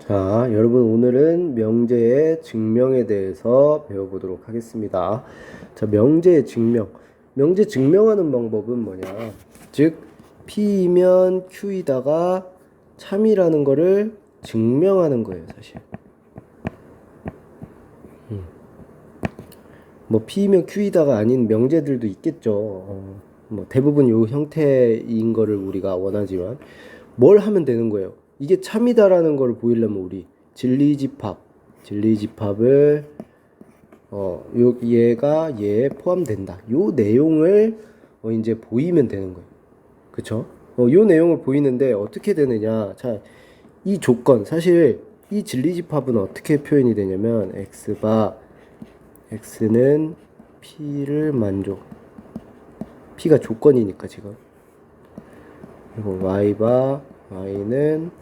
자, 여러분 오늘은 명제의 증명에 대해서 배워보도록 하겠습니다. 자, 명제의 증명. 명제 증명하는 방법은 뭐냐? 즉, P이면 Q이다가 참이라는 거를 증명하는 거예요, 사실. 뭐 P이면 Q이다가 아닌 명제들도 있겠죠. 뭐 대부분 요 형태인 거를 우리가 원하지만 뭘 하면 되는 거예요. 이게 참이다라는 걸 보이려면 우리 진리집합을 얘가 얘에 포함된다. 요 내용을 이제 보이면 되는 거예요. 그쵸? 요 내용을 보이는데 어떻게 되느냐? 자, 이 조건 사실 이 진리집합은 어떻게 표현이 되냐면 x는 p를 만족. p가 조건이니까 지금. 그리고 y는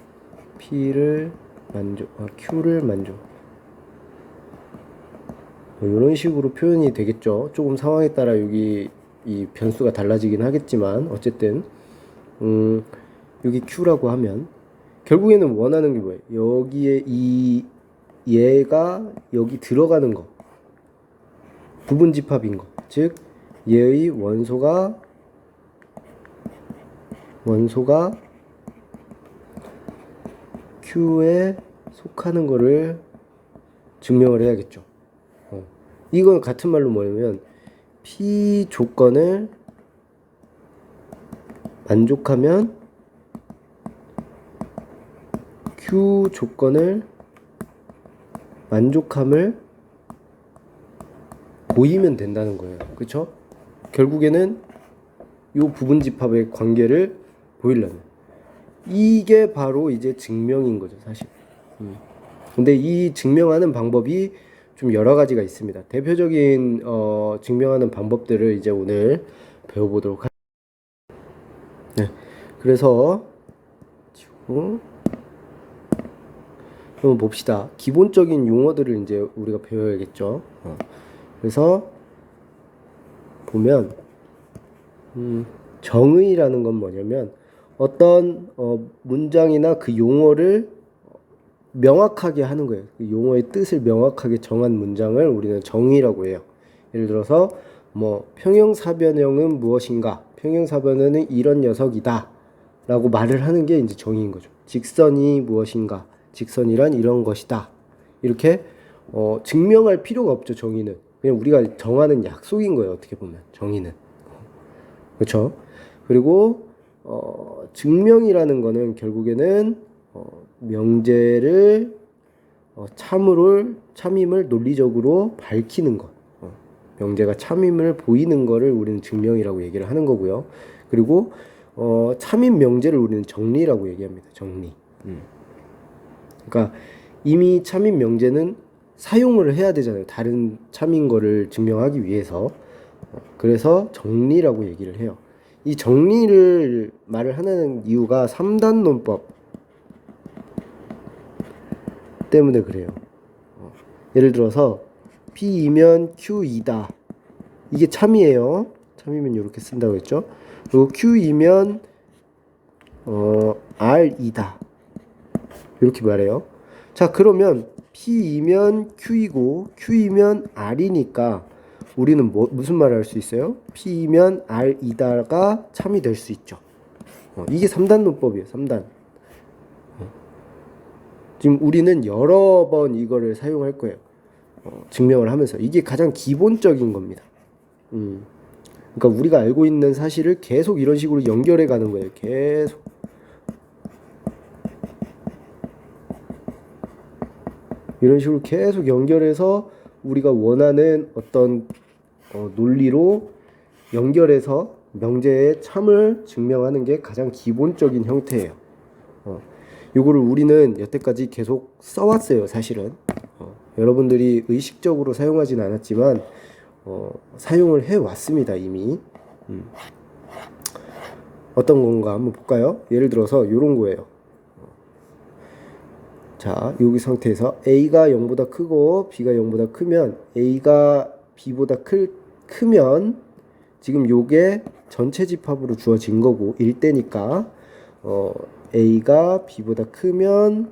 p를 만족, q를 만족. 뭐 이런 식으로 표현이 되겠죠. 조금 상황에 따라 여기 이 변수가 달라지긴 하겠지만 어쨌든 여기 q라고 하면 결국에는 원하는 게 뭐예요? 여기에 얘가 여기 들어가는 거, 부분집합인 거. 즉 얘의 원소가 Q에 속하는 거를 증명을 해야겠죠. 이건 같은 말로 뭐냐면 P 조건을 만족하면 Q 조건을 만족함을 보이면 된다는 거예요. 그쵸? 결국에는 이 부분집합의 관계를 보이려면 이게 바로 이제 증명인 거죠, 사실. 근데 이 증명하는 방법이 좀 여러 가지가 있습니다. 대표적인 증명하는 방법들을 이제 오늘 배워보도록 하겠습니다. 네, 그래서 한번 봅시다. 기본적인 용어들을 이제 우리가 배워야겠죠. 그래서 보면 정의라는 건 뭐냐면 어떤 문장이나 그 용어를 명확하게 하는 거예요. 그 용어의 뜻을 명확하게 정한 문장을 우리는 정의라고 해요. 예를 들어서 뭐 평형사변형은 무엇인가? 평형사변형은 이런 녀석이다 라고 말을 하는 게 이제 정의인 거죠. 직선이 무엇인가? 직선이란 이런 것이다. 이렇게 증명할 필요가 없죠. 정의는 그냥 우리가 정하는 약속인 거예요. 어떻게 보면 정의는. 그렇죠? 그리고 증명이라는 거는 결국에는 명제를 참임을 논리적으로 밝히는 것. 명제가 참임을 보이는 거를 우리는 증명이라고 얘기를 하는 거고요. 그리고 참임 명제를 우리는 정리라고 얘기합니다. 정리. 그러니까 이미 참임 명제는 사용을 해야 되잖아요. 다른 참인 거를 증명하기 위해서. 그래서 정리라고 얘기를 해요. 이 정리를 말을 하는 이유가 3단 논법 때문에 그래요. 예를 들어서 P이면 Q이다. 이게 참이에요. 참이면 이렇게 쓴다고 했죠. 그리고 Q이면 R이다. 이렇게 말해요. 자, 그러면 P이면 Q이고 Q이면 R이니까 우리는 무슨 말을 할 수 있어요? P이면 R이다가 참이 될 수 있죠. 이게 3단 논법이에요. 3단. 지금 우리는 여러 번 이거를 사용할 거예요. 증명을 하면서. 이게 가장 기본적인 겁니다. 그러니까 우리가 알고 있는 사실을 계속 이런 식으로 연결해 가는 거예요. 계속. 이런 식으로 계속 연결해서 우리가 원하는 어떤 논리로 연결해서 명제의 참을 증명하는 게 가장 기본적인 형태예요. 요거를 우리는 여태까지 계속 써왔어요. 사실은 여러분들이 의식적으로 사용하진 않았지만 사용을 해왔습니다. 이미. 어떤 건가 한번 볼까요? 예를 들어서 요런 거예요. 자, 여기 상태에서 A가 0보다 크고 B가 0보다 크면 A가 B보다 크면 지금 요게 전체 집합으로 주어진 거고 1대니까 A가 B보다 크면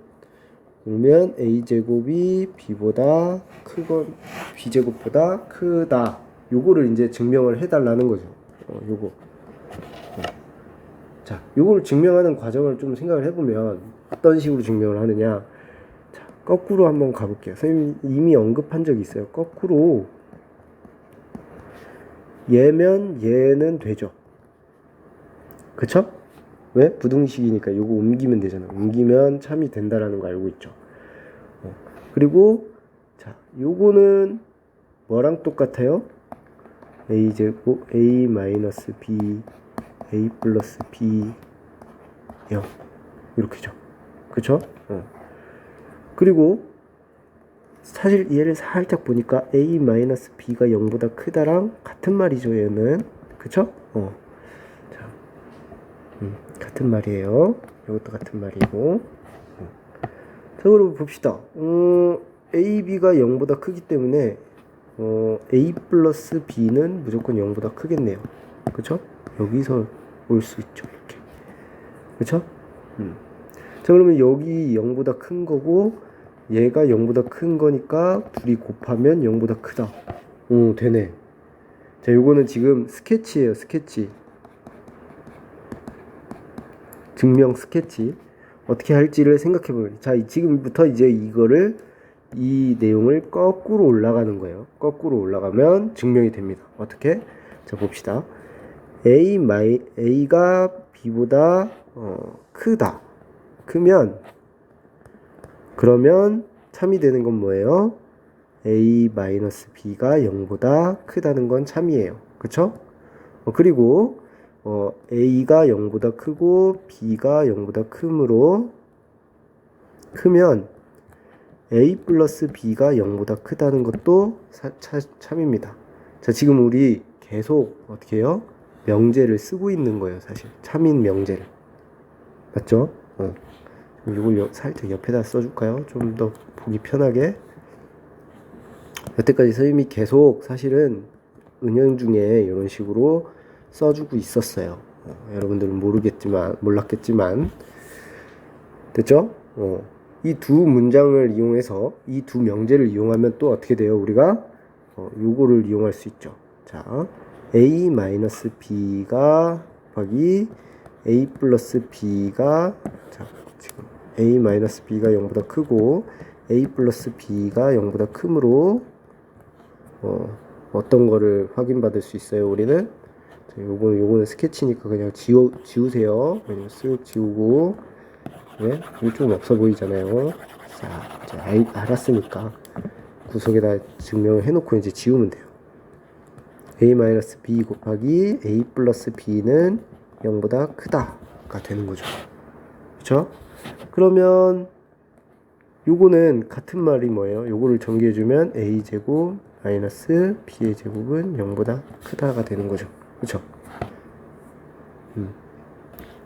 그러면 a제곱이 b보다 크건 b제곱보다 크다. 요거를 이제 증명을 해달라는 거죠. 요거. 자, 요거를 증명하는 과정을 좀 생각을 해보면 어떤 식으로 증명을 하느냐. 자, 거꾸로 한번 가볼게요. 선생님 이미 언급한 적이 있어요. 거꾸로 얘면 얘는 되죠. 그쵸? 왜? 부등식이니까 요거 옮기면 되잖아. 옮기면 참이 된다라는 거 알고 있죠. 그리고 자, 요거는 뭐랑 똑같아요? a제곱 a 마이너스 b a 플러스 b 0 이렇게죠. 그쵸? 그리고 사실 얘를 살짝 보니까 a 마이너스 b가 0보다 크다랑 같은 말이죠. 얘는 그쵸? 자, 같은 말이에요. 이것도 같은 말이고. 자, 그럼 봅시다. a, b가 0보다 크기 때문에 a 플러스 b는 무조건 0보다 크겠네요. 그쵸? 여기서 올 수 있죠. 이렇게. 그쵸? 자, 그러면 여기 0보다 큰 거고 얘가 0보다 큰 거니까 둘이 곱하면 0보다 크다. 되네. 자, 요거는 지금 스케치예요. 스케치. 증명 스케치. 어떻게 할지를 생각해 보면. 자, 지금부터 이제 이 내용을 거꾸로 올라가는 거예요. 거꾸로 올라가면 증명이 됩니다. 어떻게? 자, 봅시다. A가 B보다 크다. 크면 그러면 참이 되는 건 뭐예요? A-B가 0보다 크다는 건 참이에요. 그쵸? 그리고 A가 0보다 크고 B가 0보다 크면 A 플러스 B가 0보다 크다는 것도 참입니다. 자, 지금 우리 계속 어떻게 해요? 명제를 쓰고 있는 거예요. 사실 참인 명제를. 맞죠? 이걸 살짝 옆에다 써줄까요? 좀 더 보기 편하게. 여태까지 선생님이 계속 사실은 은연중에 이런 식으로 써주고 있었어요. 여러분들은 몰랐겠지만 됐죠? 이 두 문장을 이용해서 이 두 명제를 이용하면 또 어떻게 돼요? 우리가 요거를 이용할 수 있죠. 자, a-b가 곱하기 a 플러스 b가 자, 지금 a-b가 0보다 크고 a 플러스 b가 0보다 크므로 어떤 거를 확인받을 수 있어요? 우리는 자, 요거는 스케치니까 그냥 지우세요. 그냥 쓱 지우고 네? 이게 좀 없어 보이잖아요. 자, 알았으니까 구석에다 증명을 해놓고 이제 지우면 돼요. a-b 곱하기 a 플러스 b는 0보다 크다가 되는 거죠. 그쵸? 그러면 요거는 같은 말이 뭐예요? 요거를 전개해주면 a제곱 마이너스 b의 제곱은 0보다 크다가 되는 거죠. 그쵸?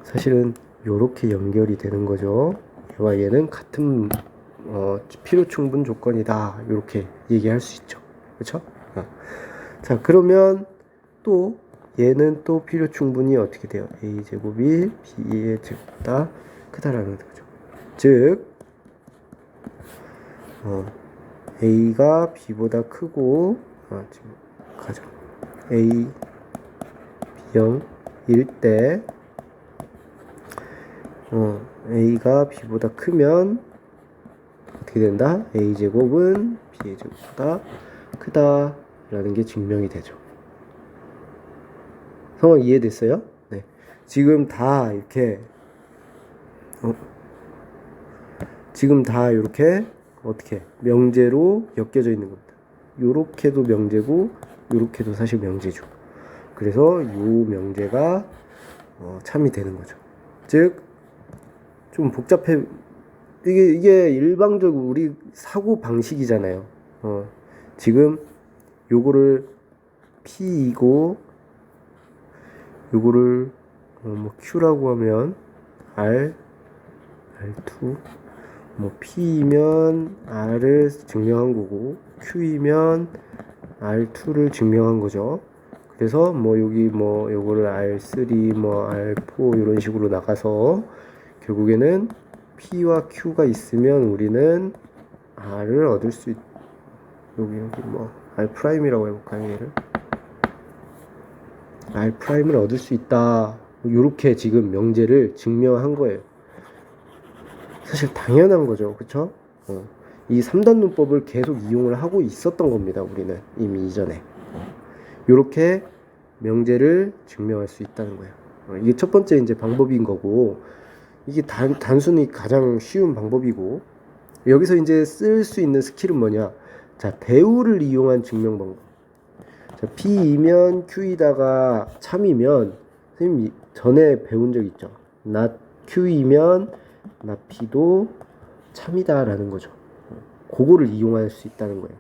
사실은 요렇게 연결이 되는 거죠. 얘와 얘는 같은 필요 충분 조건이다. 요렇게 얘기할 수 있죠. 그쵸? 자, 그러면 또 얘는 또 필요 충분히 어떻게 돼요? a제곱이 b의 제곱보다 크다라는 거죠. 즉 a가 b보다 크고 지금 가죠. a b0일 때 a가 b보다 크면 어떻게 된다? a제곱은 b의 제곱보다 크다라는 게 증명이 되죠. 상황 이해됐어요? 네. 지금 다 이렇게 어떻게 명제로 엮여져 있는 겁니다. 요렇게도 명제고 요렇게도 사실 명제죠. 그래서 요 명제가 참이 되는 거죠. 즉 좀 복잡해. 이게 일방적으로 우리 사고 방식이잖아요. 지금 요거를 P이고 요거를 뭐 Q라고 하면 R, R2 뭐 P이면 R을 증명한 거고 Q이면 R2를 증명한 거죠. 그래서 뭐 여기 뭐 요거를 R3 뭐 R4 이런 식으로 나가서 결국에는 P와 Q가 있으면 우리는 R을 얻을 수 여기 뭐 R'이라고 해볼까요? 얘를 R'을 얻을 수 있다. 요렇게 지금 명제를 증명한 거예요. 사실 당연한 거죠. 그쵸? 이 3단 문법을 계속 이용을 하고 있었던 겁니다. 우리는 이미 이전에. 요렇게 명제를 증명할 수 있다는 거예요. 이게 첫 번째 이제 방법인 거고, 이게 단순히 가장 쉬운 방법이고, 여기서 이제 쓸 수 있는 스킬은 뭐냐? 자, 대우를 이용한 증명 방법. 자, P이면 Q이다가 참이면, 선생님이 전에 배운 적 있죠? not Q이면 not P도 참이다 라는 거죠. 그거를 이용할 수 있다는 거예요.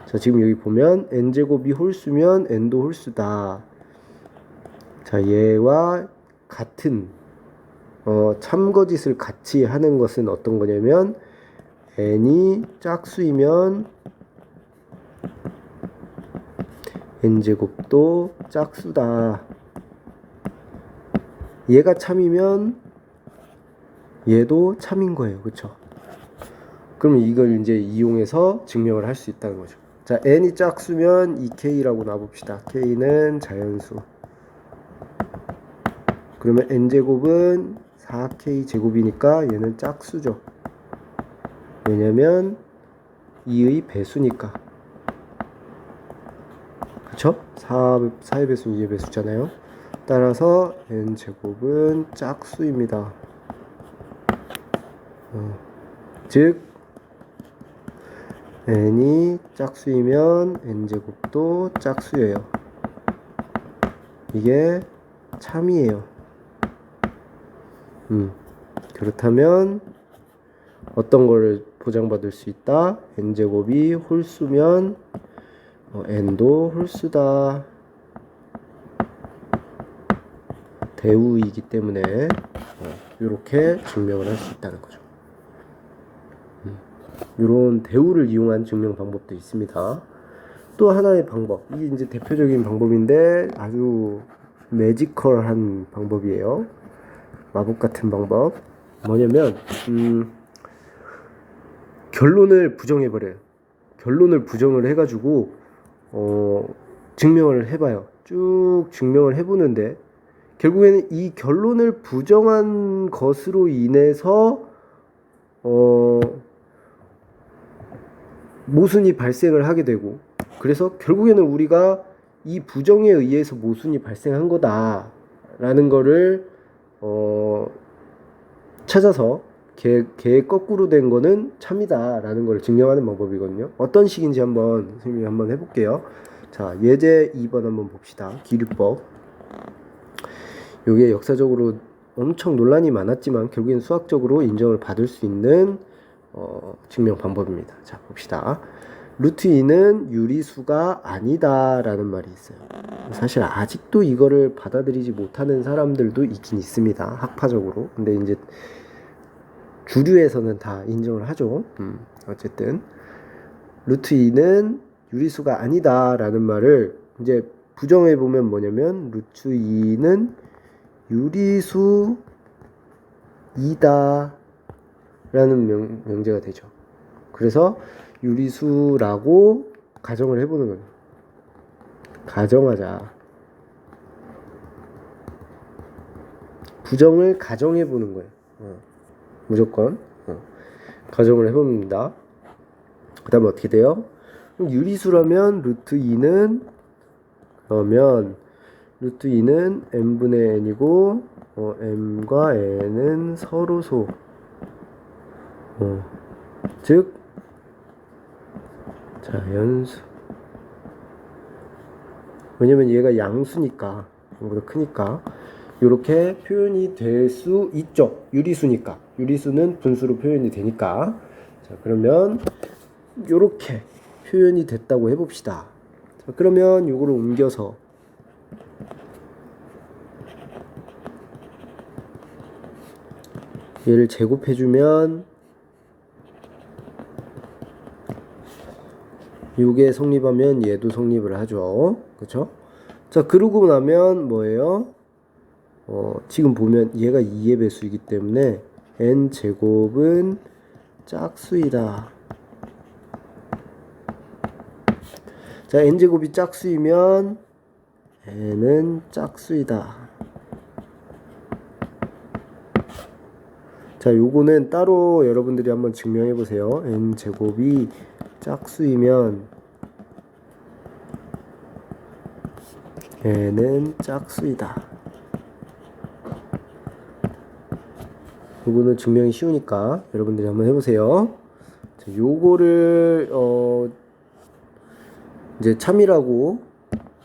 자, 지금 여기 보면 n제곱이 홀수면 n도 홀수다. 자, 얘와 같은 참거짓을 같이 하는 것은 어떤 거냐면 n이 짝수이면 n제곱도 짝수다. 얘가 참이면 얘도 참인 거예요. 그쵸? 그러면 이걸 이제 이용해서 증명을 할 수 있다는 거죠. 자, n이 짝수면 2k라고 놔봅시다. k는 자연수. 그러면 n제곱은 4k 제곱이니까 얘는 짝수죠. 왜냐면 2의 배수니까. 그쵸? 4의 배수는 2의 배수잖아요. 따라서 n제곱은 짝수입니다. 즉 n이 짝수이면 n제곱도 짝수예요. 이게 참이에요. 그렇다면 어떤 거를 보장받을 수 있다? n제곱이 홀수면 n도 홀수다. 대우이기 때문에 이렇게 증명을 할 수 있다는 거죠. 이런 대우를 이용한 증명 방법도 있습니다. 또 하나의 방법, 이게 이제 대표적인 방법인데 아주 매지컬한 방법이에요. 마법 같은 방법. 뭐냐면 결론을 부정해버려요. 결론을 부정을 해가지고 증명을 해봐요. 쭉 증명을 해보는데 결국에는 이 결론을 부정한 것으로 인해서 모순이 발생을 하게 되고, 그래서 결국에는 우리가 이 부정에 의해서 모순이 발생한 거다 라는 거를 찾아서 걔 거꾸로 된 거는 참이다 라는 걸 증명하는 방법이거든요. 어떤 식인지 선생님이 한번 해볼게요. 자, 예제 2번 한번 봅시다. 기류법. 요게 역사적으로 엄청 논란이 많았지만 결국엔 수학적으로 인정을 받을 수 있는 증명 방법입니다. 자, 봅시다. 루트 2는 유리수가 아니다 라는 말이 있어요. 사실 아직도 이거를 받아들이지 못하는 사람들도 있긴 있습니다. 학파적으로. 근데 이제 주류에서는 다 인정을 하죠. 어쨌든 루트 2는 유리수가 아니다 라는 말을 이제 부정해 보면 뭐냐면 루트 2는 유리수이다 라는 명제가 되죠. 그래서 유리수라고 가정을 해보는 거예요. 가정하자. 부정을 가정해보는 거예요. 무조건 가정을 해봅니다. 그 다음에 어떻게 돼요? 유리수라면 루트 2는 그러면 루트 2는 n분의 n이고 m과 n은 서로소. 즉 자연수. 왜냐면 얘가 양수니까, 이거보다 크니까 이렇게 표현이 될 수 있죠. 유리수니까. 유리수는 분수로 표현이 되니까. 자, 그러면 이렇게 표현이 됐다고 해봅시다. 자, 그러면 이거를 옮겨서 얘를 제곱해주면 요게 성립하면 얘도 성립을 하죠. 그쵸? 자, 그러고 나면 뭐예요? 지금 보면 얘가 2의 배수이기 때문에 n제곱은 짝수이다. 자, n제곱이 짝수이면 n은 짝수이다. 자, 요거는 따로 여러분들이 한번 증명해 보세요. n제곱이 짝수이면 n은 짝수이다. 요거는 증명이 쉬우니까 여러분들이 한번 해보세요. 자, 요거를 이제 참이라고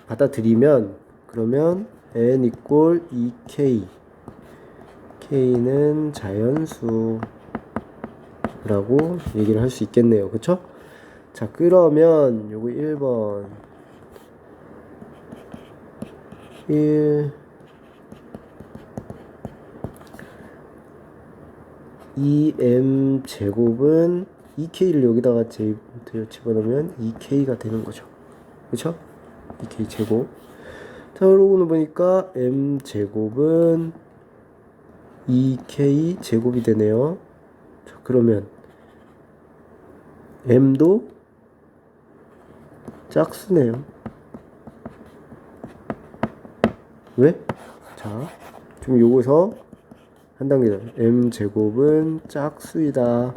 받아들이면, 그러면 n 이꼴 2k, k는 자연수라고 얘기를 할 수 있겠네요. 그쵸? 자, 그러면 요거 1번 2m 제곱은 2k를 여기다가 집어넣으면 2k가 되는 거죠. 그쵸? 2k 제곱. 자, 그러고는 보니까 m 제곱은 2k 제곱이 되네요. 자, 그러면 m도 짝수네요. 왜? 자, 지금 요거서 한 단계 더. m 제곱은 짝수이다.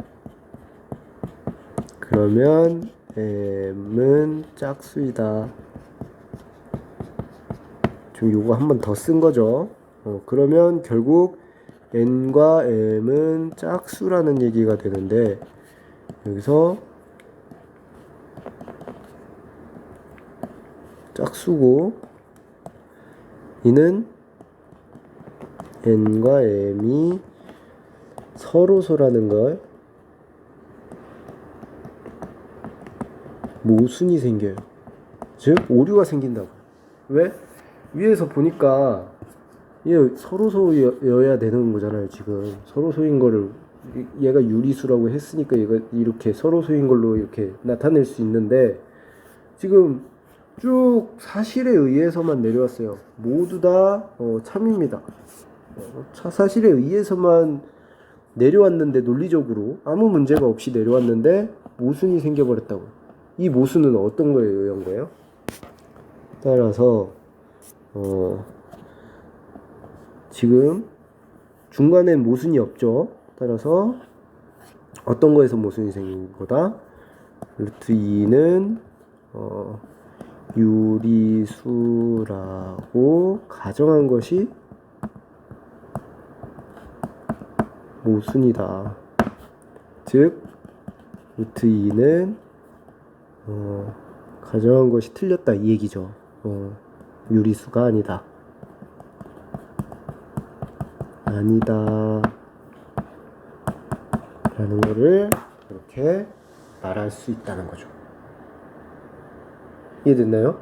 그러면 m은 짝수이다. 지금 요거 한 번 더 쓴 거죠. 그러면 결국 n과 m은 짝수라는 얘기가 되는데, 여기서 짝수고, 이는 n과 m이 서로소라는 걸 모순이 생겨요. 즉 오류가 생긴다고. 왜? 위에서 보니까 얘 서로소여야 되는 거잖아요. 지금 서로소인 거를 얘가 유리수라고 했으니까 얘가 이렇게 서로소인 걸로 이렇게 나타낼 수 있는데, 지금 쭉 사실에 의해서만 내려왔어요. 모두 다 참입니다. 사실에 의해서만 내려왔는데, 논리적으로 아무 문제가 없이 내려왔는데 모순이 생겨버렸다고. 이 모순은 어떤 거에 의한 거예요? 따라서 지금 중간엔 모순이 없죠. 따라서 어떤 거에서 모순이 생긴 거다? 루트 2는 유리수라고 가정한 것이 모순이다. 즉 루트 2는 가정한 것이 틀렸다, 이 얘기죠. 유리수가 아니다. 아니다 라는 거를 이렇게 말할 수 있다는 거죠. 이해됐나요?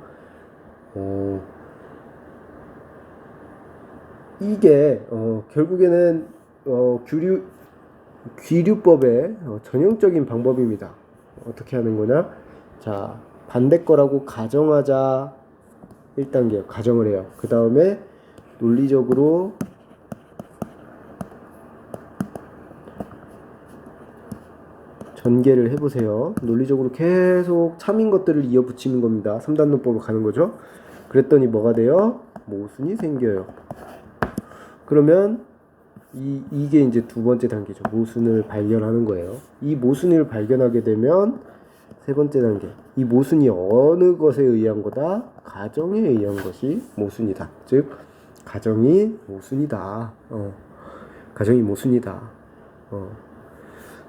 이게 결국에는 귀류법의 전형적인 방법입니다. 어떻게 하는 거냐? 자, 반대 거라고 가정하자. 1단계 가정을 해요. 그 다음에 논리적으로 전개를 해보세요. 논리적으로 계속 참인 것들을 이어붙이는 겁니다. 3단론법으로 가는 거죠. 그랬더니 뭐가 돼요? 모순이 생겨요. 그러면 이게 이제 두 번째 단계죠. 모순을 발견하는 거예요. 이 모순을 발견하게 되면 세 번째 단계. 이 모순이 어느 것에 의한 거다? 가정에 의한 것이 모순이다. 즉 가정이 모순이다. 가정이 모순이다.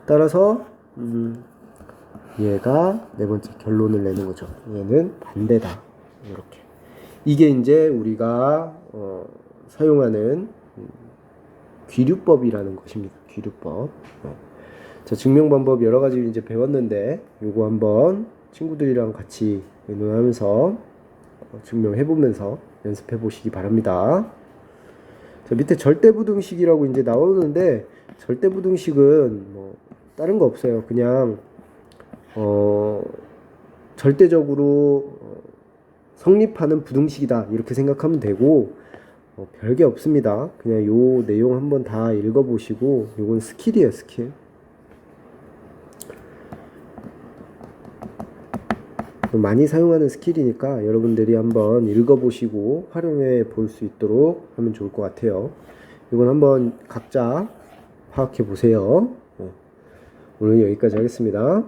따라서 얘가 네 번째 결론을 내는 거죠. 얘는 반대다. 이렇게. 이게 이제 우리가 사용하는 귀류법이라는 것입니다. 귀류법. 자, 증명 방법 여러 가지 이제 배웠는데, 요거 한번 친구들이랑 같이 의논하면서 증명해 보면서 연습해 보시기 바랍니다. 자, 밑에 절대부등식이라고 이제 나오는데, 절대부등식은 뭐 다른 거 없어요. 그냥 절대적으로 성립하는 부등식이다, 이렇게 생각하면 되고, 별게 없습니다. 그냥 요 내용 한번 다 읽어보시고, 요건 스킬이에요, 스킬. 많이 사용하는 스킬이니까 여러분들이 한번 읽어보시고 활용해 볼 수 있도록 하면 좋을 것 같아요. 이건 한번 각자 파악해 보세요. 오늘 여기까지 하겠습니다.